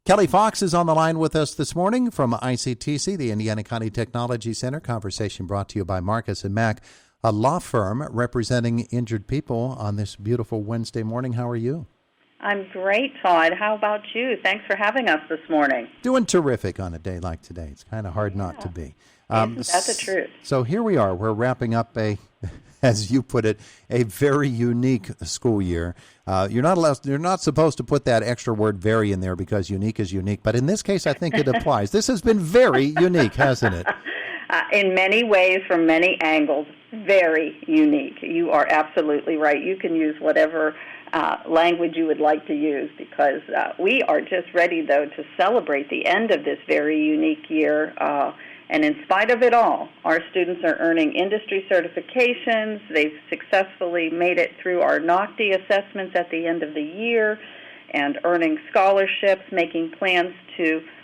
Kelly Fox is on the line with us this morning from ICTC, the Indiana County Technology Center. Conversation brought to you by Marcus and Mack, a law firm representing injured people on this beautiful Wednesday morning. How are you? I'm great, Todd. How about you? Thanks for having us this morning. Doing terrific on a day like today. It's kind of hard not to be. Isn't that the truth? So here we are. We're wrapping up as you put it, a very unique school year. You're not supposed to put that extra word "very" in there because unique is unique. But in this case, I think it applies. This has been very unique, hasn't it? In many ways, from many angles, very unique. You are absolutely right. You can use whatever language you would like to use because we are just ready, though, to celebrate the end of this very unique year. And in spite of it all, our students are earning industry certifications. They've successfully made it through our NOCD assessments at the end of the year and earning scholarships,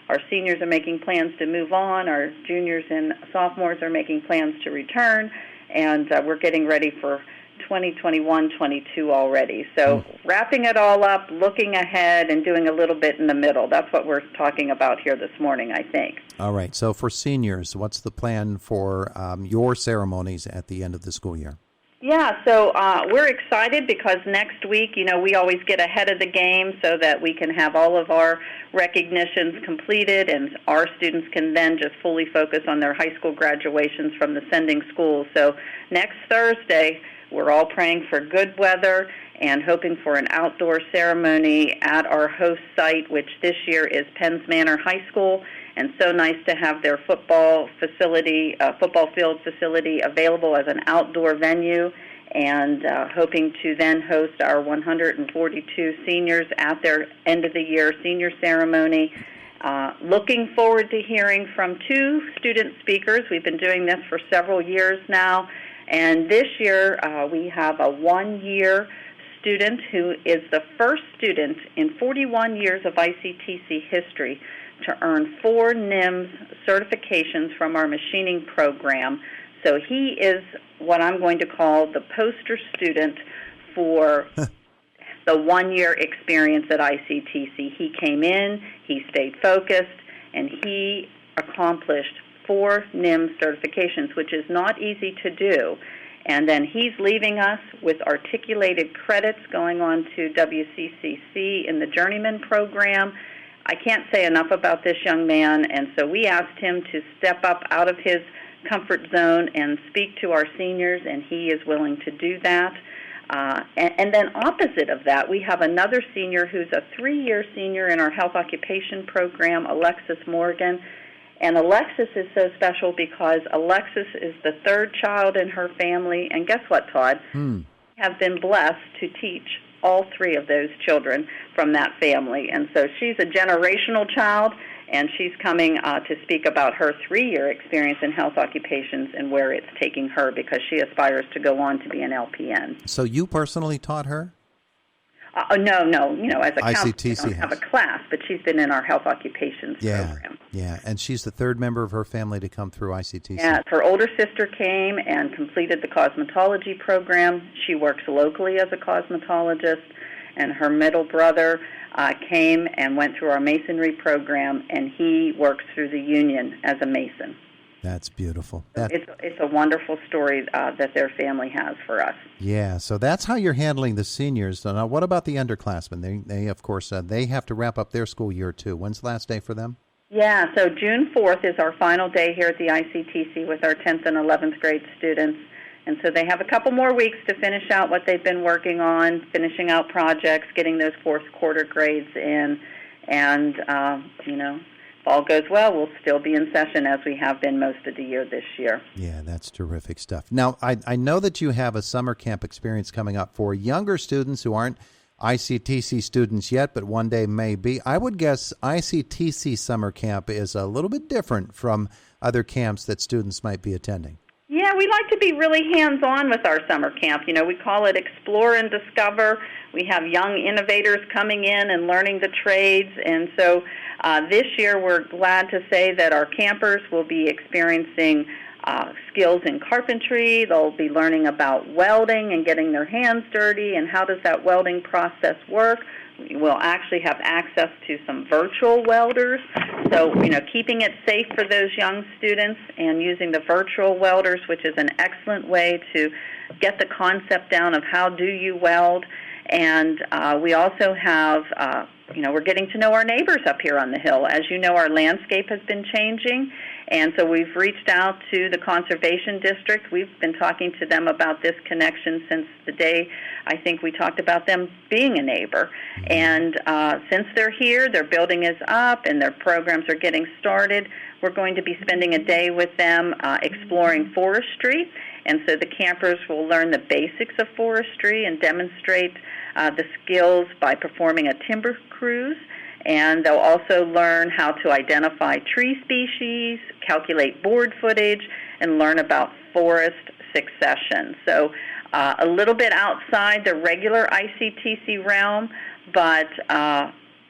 our seniors are making plans to move on. Our juniors and sophomores are making plans to return. And we're getting ready for 2021-22 already. So wrapping it all up, looking ahead, and doing a little bit in the middle. That's what we're talking about here this morning, I think. All right. So for seniors, what's the plan for your ceremonies at the end of the school year? Yeah, so we're excited because next week, we always get ahead of the game so that we can have all of our recognitions completed and our students can then just fully focus on their high school graduations from the sending schools. So next Thursday, we're all praying for good weather and hoping for an outdoor ceremony at our host site, which this year is Penns Manor High School. And so nice to have their football field facility available as an outdoor venue, and hoping to then host our 142 seniors at their end of the year senior ceremony. Looking forward to hearing from two student speakers. We've been doing this for several years now, and this year we have a one-year student who is the first student in 41 years of ICTC history to earn 4 NIMS certifications from our machining program. So he is what I'm going to call the poster student for the one-year experience at ICTC. He came in, he stayed focused, and he accomplished 4 NIMS certifications, which is not easy to do. And then he's leaving us with articulated credits going on to WCCC in the Journeyman program. I can't say enough about this young man, and so we asked him to step up out of his comfort zone and speak to our seniors, and he is willing to do that. And then opposite of that, we have another senior who's a 3-year senior in our health occupation program, Alexis Morgan. And Alexis is so special because Alexis is the 3rd child in her family, and guess what, Todd? We have been blessed to teach all 3 of those children from that family. And so she's a generational child, and she's coming to speak about her 3-year experience in health occupations and where it's taking her because she aspires to go on to be an LPN. So you personally taught her? No. As a counselor, ICTC I don't have a class, but she's been in our health occupations program. Yeah, and she's the 3rd member of her family to come through ICTC. Yeah, her older sister came and completed the cosmetology program. She works locally as a cosmetologist, and her middle brother came and went through our masonry program, and he works through the union as a mason. That's beautiful. It's a wonderful story that their family has for us. Yeah, so that's how you're handling the seniors. So now, what about the underclassmen? They of course, they have to wrap up their school year, too. When's the last day for them? Yeah, so June 4th is our final day here at the ICTC with our 10th and 11th grade students. And so they have a couple more weeks to finish out what they've been working on, finishing out projects, getting those 4th quarter grades in. And, if all goes well, we'll still be in session as we have been most of the year this year. Yeah, that's terrific stuff. Now, I know that you have a summer camp experience coming up for younger students who aren't ICTC students yet, but one day may be. I would guess ICTC summer camp is a little bit different from other camps that students might be attending. Yeah, we like to be really hands-on with our summer camp. We call it Explore and Discover. We have young innovators coming in and learning the trades. And so this year we're glad to say that our campers will be experiencing skills in carpentry. They'll be learning about welding and getting their hands dirty and how does that welding process work. will actually have access to some virtual welders. So, keeping it safe for those young students and using the virtual welders, which is an excellent way to get the concept down of how do you weld. And we also have, we're getting to know our neighbors up here on the hill. As you know, our landscape has been changing, and so we've reached out to the Conservation District. We've been talking to them about this connection since the day I think we talked about them being a neighbor. And since they're here, their building is up, and their programs are getting started. We're going to be spending a day with them exploring forestry. And so the campers will learn the basics of forestry and demonstrate the skills by performing a timber cruise. And they'll also learn how to identify tree species, calculate board footage, and learn about forest succession. So a little bit outside the regular ICTC realm, but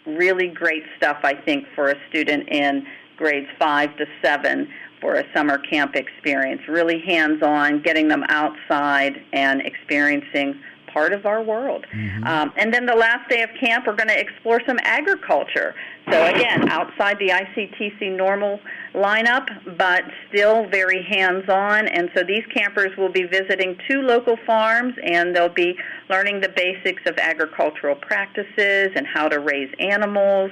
really great stuff, I think, for a student in grades 5 to 7 for a summer camp experience. Really hands-on, getting them outside and experiencing part of our world. And then the last day of camp, we're going to explore some agriculture. So again, outside the ICTC normal lineup, but still very hands-on. And so these campers will be visiting 2 local farms, and they'll be learning the basics of agricultural practices and how to raise animals.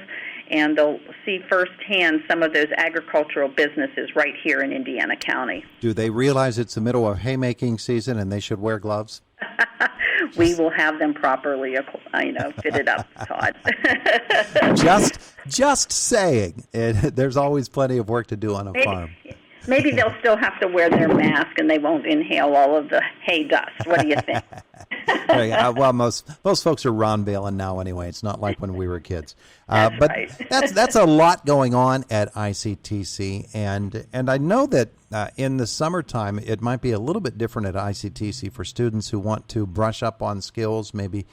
And they'll see firsthand some of those agricultural businesses right here in Indiana County. Do they realize it's the middle of haymaking season and they should wear gloves? We will have them properly, fitted up, Todd. just saying. There's always plenty of work to do on a farm. Maybe they'll still have to wear their mask and they won't inhale all of the hay dust. What do you think? Well, most folks are Ron Balin now anyway. It's not like when we were kids. But right. that's a lot going on at ICTC, and I know that in the summertime it might be a little bit different at ICTC for students who want to brush up on skills, maybe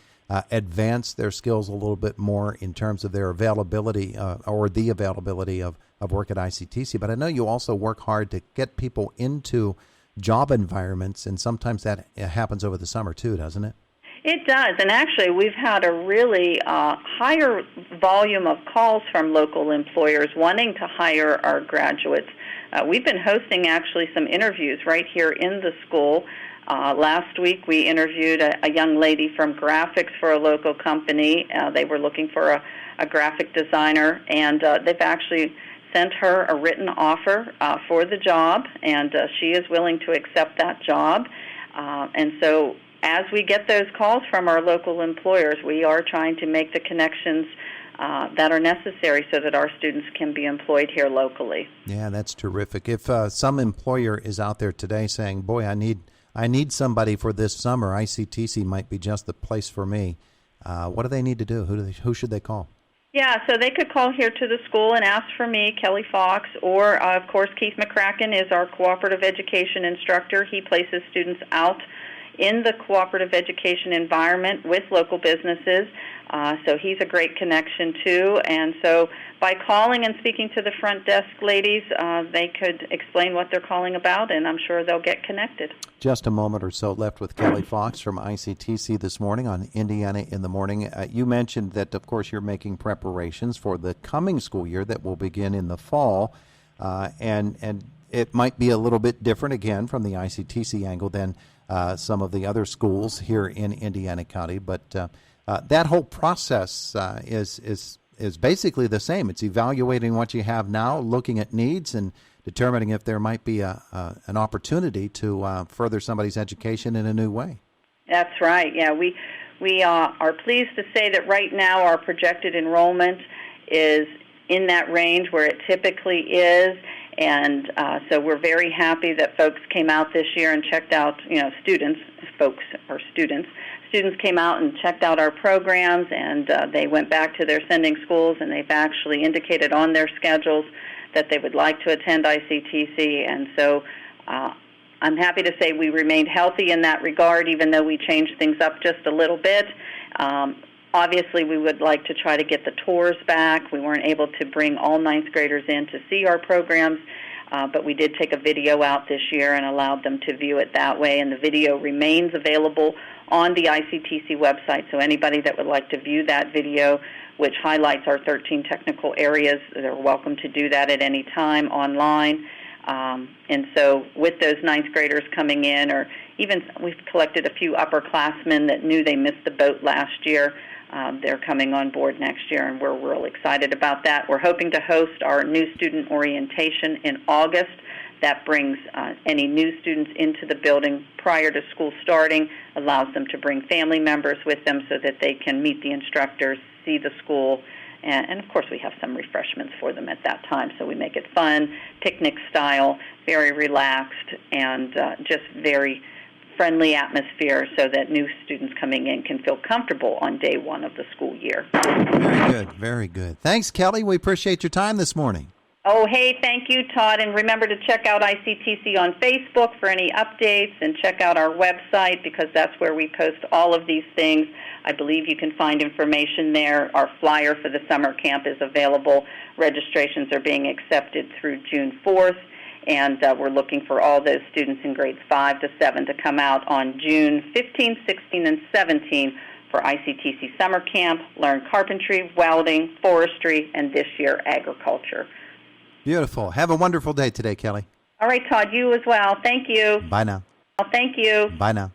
advance their skills a little bit more in terms of their availability or the availability of work at ICTC. But I know you also work hard to get people into job environments, and sometimes that happens over the summer too, doesn't it? It does, and actually we've had a really higher volume of calls from local employers wanting to hire our graduates. We've been hosting actually some interviews right here in the school. Last week we interviewed a young lady from graphics for a local company. They were looking for a graphic designer, and they've actually sent her a written offer for the job, and she is willing to accept that job. And so as we get those calls from our local employers, we are trying to make the connections that are necessary so that our students can be employed here locally. Yeah, that's terrific. If some employer is out there today saying, boy, I need somebody for this summer, ICTC might be just the place for me, what do they need to do? Who should they call? Yeah, so they could call here to the school and ask for me, Kelly Fox, or, of course, Keith McCracken is our cooperative education instructor. He places students out in the cooperative education environment with local businesses, so he's a great connection, too. And so by calling and speaking to the front desk ladies, they could explain what they're calling about, and I'm sure they'll get connected. Just a moment or so left with Kelly Fox from ICTC this morning on Indiana in the Morning. You mentioned that, of course, you're making preparations for the coming school year that will begin in the fall, and it might be a little bit different, again, from the ICTC angle than some of the other schools here in Indiana County, but that whole process is basically the same. It's evaluating what you have now, looking at needs, and determining if there might be an opportunity to further somebody's education in a new way. That's right. Yeah, we are pleased to say that right now our projected enrollment is in that range where it typically is. And so we're very happy that folks came out this year and checked out, students came out and checked out our programs, and they went back to their sending schools, and they've actually indicated on their schedules that they would like to attend ICTC. And so I'm happy to say we remained healthy in that regard, even though we changed things up just a little bit. Obviously, we would like to try to get the tours back. We weren't able to bring all ninth graders in to see our programs, but we did take a video out this year and allowed them to view it that way, and the video remains available on the ICTC website. So anybody that would like to view that video, which highlights our 13 technical areas, they're welcome to do that at any time online. And so with those ninth graders coming in, or even we've collected a few upperclassmen that knew they missed the boat last year. They're coming on board next year, and we're real excited about that. We're hoping to host our new student orientation in August. That brings any new students into the building prior to school starting, allows them to bring family members with them so that they can meet the instructors, see the school, and of course we have some refreshments for them at that time. So we make it fun, picnic style, very relaxed, and just very friendly atmosphere so that new students coming in can feel comfortable on day one of the school year. Very good, very good. Thanks, Kelly. We appreciate your time this morning. Oh, hey, thank you, Todd. And remember to check out ICTC on Facebook for any updates, and check out our website because that's where we post all of these things. I believe you can find information there. Our flyer for the summer camp is available. Registrations are being accepted through June 4th. And we're looking for all those students in grades 5 to 7 to come out on June 15, 16, and 17 for ICTC Summer Camp, learn carpentry, welding, forestry, and this year agriculture. Beautiful. Have a wonderful day today, Kelly. All right, Todd, you as well. Thank you. Bye now. Well, thank you. Bye now.